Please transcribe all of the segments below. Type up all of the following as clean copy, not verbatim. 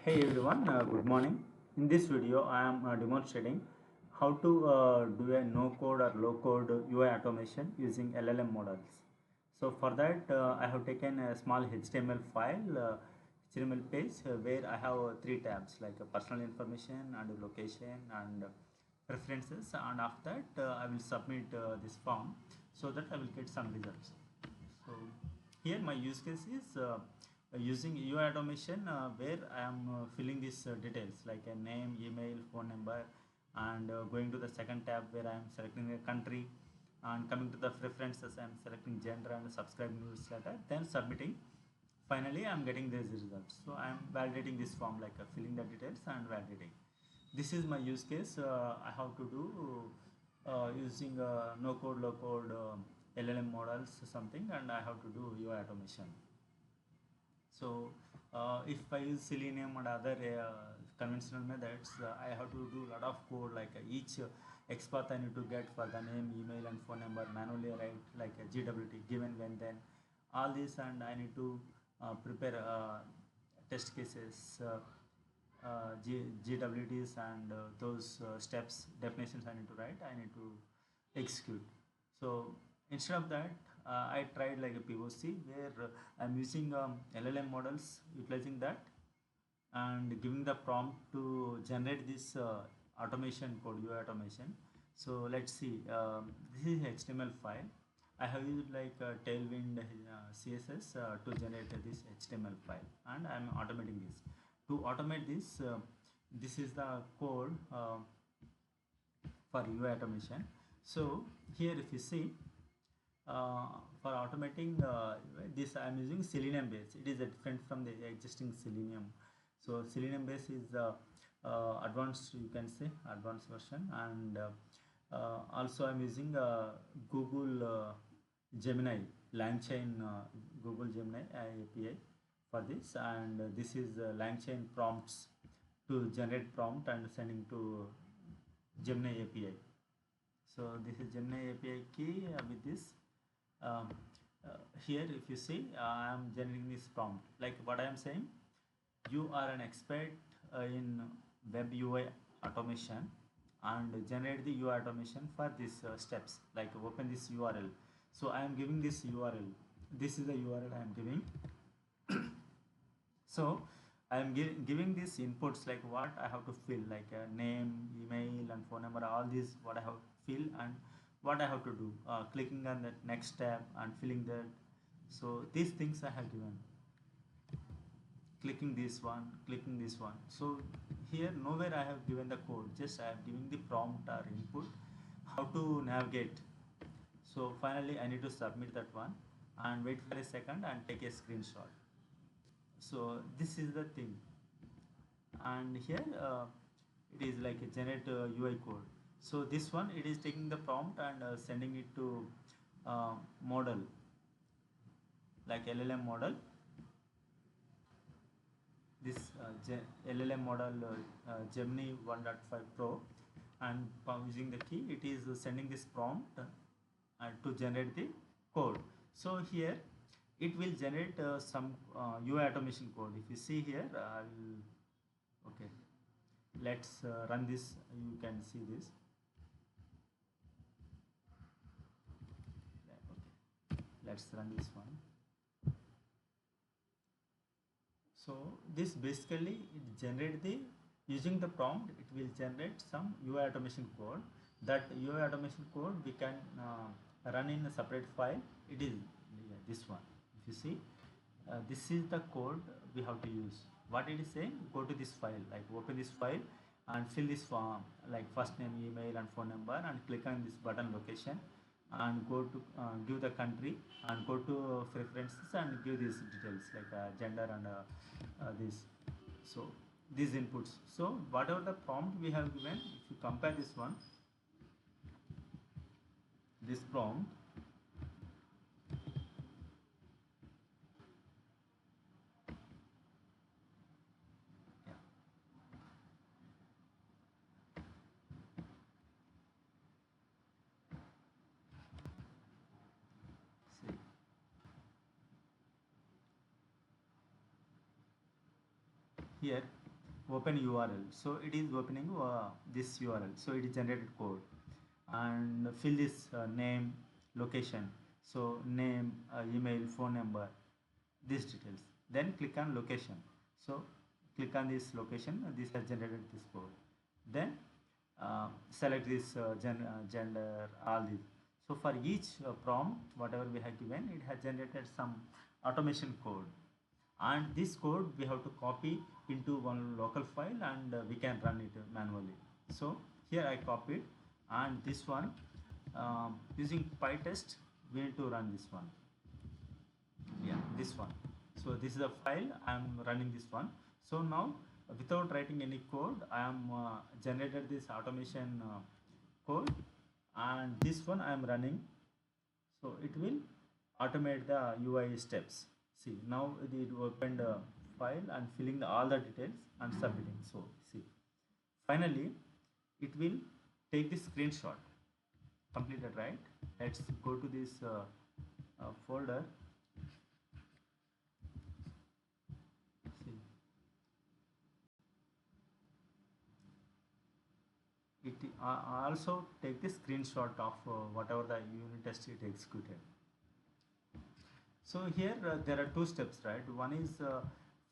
Hey everyone, good morning. In this video, I am demonstrating how to do a no-code or low-code UI automation using LLM models. So for that, I have taken a small HTML file, HTML page where I have three tabs like personal information and location and preferences, and after that, I will submit this form so that I will get some results. So here my use case is using UI automation where I am filling these details like a name, email, phone number, and going to the second tab where I am selecting a country, and coming to the preferences I am selecting gender and subscribe newsletter, then submitting. Finally I am getting these results. So I am validating this form like filling the details and validating. This is my use case. I have to do using no code, low code LLM models something, and I have to do UI automation. So if I use Selenium and other conventional methods, I have to do a lot of code like each XPath I need to get for the name, email and phone number, manually write like a GWT, given, when, then, all this, and I need to prepare test cases, GWTs, and those steps, definitions I need to write, I need to execute. So instead of that, I tried like a POC where I'm using LLM models, utilizing that and giving the prompt to generate this automation code, UI automation. So let's see, this is HTML file. I have used like Tailwind CSS to generate this HTML file, and I'm automating this. To automate this, this is the code for UI automation. So here if you see, for automating this, I am using SeleniumBase. It is different from the existing Selenium. So SeleniumBase is advanced, you can say advanced version, and also I am using Google Gemini LangChain, Google Gemini API for this, and this is LangChain prompts to generate prompt and sending to Gemini API. So this is Gemini API key with this. Um, Here if you see, I am generating this prompt like what I am saying: you are an expert in web UI automation, and generate the UI automation for these steps, like open this URL. So I am giving this URL, this is the URL I am giving. So I am giving these inputs like what I have to fill, like name, email and phone number, all these what I have to fill and what I have to do, clicking on the next tab and filling that. So these things I have given, clicking this one, clicking this one. So here nowhere I have given the code, just I have given the prompt or input how to navigate. So finally I need to submit that one and wait for a second and take a screenshot. So this is the thing, and here it is like a generate UI code. So this one, it is taking the prompt and sending it to model like LLM model, this LLM model Gemini 1.5 Pro, and using the key it is sending this prompt to generate the code. So here it will generate some UI automation code. If you see here, I will, okay, let's run this. You can see this. Okay, let's run this one. So this basically it generate the, using the prompt it will generate some UI automation code. That UI automation code we can run in a separate file. It is this one. If you see, this is the code we have to use. What it is saying, go to this file, like open this file and fill this form like first name, email and phone number, and click on this button location and go to give the country and go to preferences and give these details like gender and this. So these inputs. So whatever the prompt we have given, if you compare this one, this prompt, yeah, see, here open URL. So it is opening this URL. So it is generated code, and fill this name, location. So name, email, phone number, these details. Then click on location. So click on this location. This has generated this code. Then select this gender, all these. So for each prompt, whatever we have given, it has generated some automation code, and this code we have to copy into one local file, and we can run it manually. So here I copied, and this one using PyTest we need to run this one. Yeah, this one. So this is a file I am running this one. So now without writing any code, I am generated this automation code, and this one I am running. So it will automate the UI steps. See, now it opened a file and filling all the details and submitting. So see, finally it will take this screenshot. Completed, right? Let's go to this folder. See, it also take the screenshot of whatever the unit test it executed. So here there are two steps, right? One is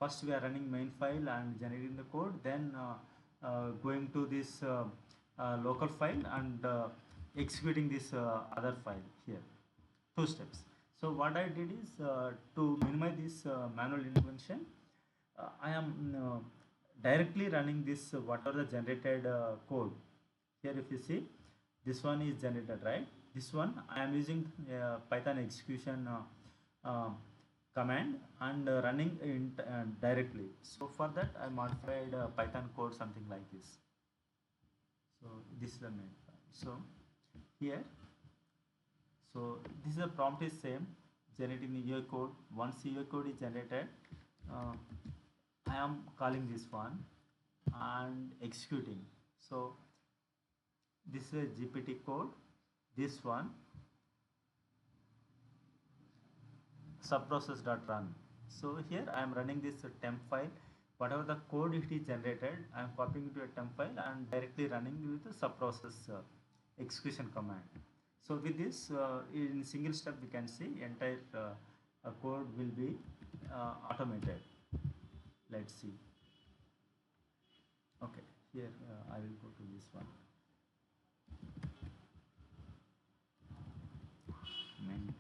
first we are running main file and generating the code, then going to this local file and executing this other file here. Two steps. So what I did is to minimize this manual intervention, I am directly running this whatever the generated code. Here if you see, this one is generated, right? This one I am using Python execution command and running in directly. So for that I modified Python code something like this. So this is the main file. So here, so this is the prompt is same, generating the UI code. Once UI code is generated, I am calling this one and executing. So this is a GPT code, this one subprocess.run. So here I am running this temp file. Whatever the code it is generated, I am copying to a temp file and directly running with the subprocess execution command. So with this, in single step we can see entire code will be automated. Let's see. Okay, here I will go to this one. Main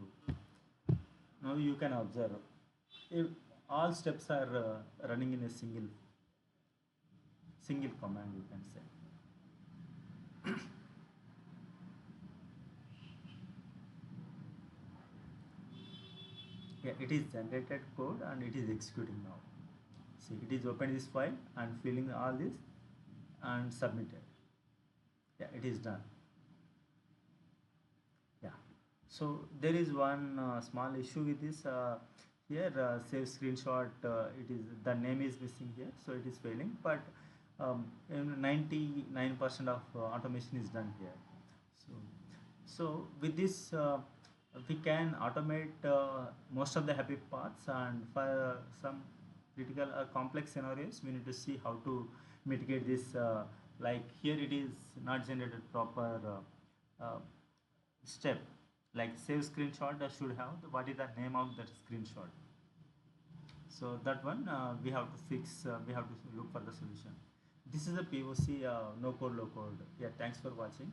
2. Now you can observe if all steps are running in a single command, you can say. Yeah, it is generated code and it is executing now. See, it is open this file and filling all this and submitted. Yeah, it is done. Yeah, so there is one small issue with this here, save screenshot, it is the name is missing here, so it is failing, but 99% of automation is done here. So with this we can automate most of the happy paths, and for some critical complex scenarios we need to see how to mitigate this, like here it is not generated proper step, like save screenshot should have what is the name of that screenshot. So that one we have to fix, we have to look for the solution. This is a POC, no code low code. Yeah, thanks for watching.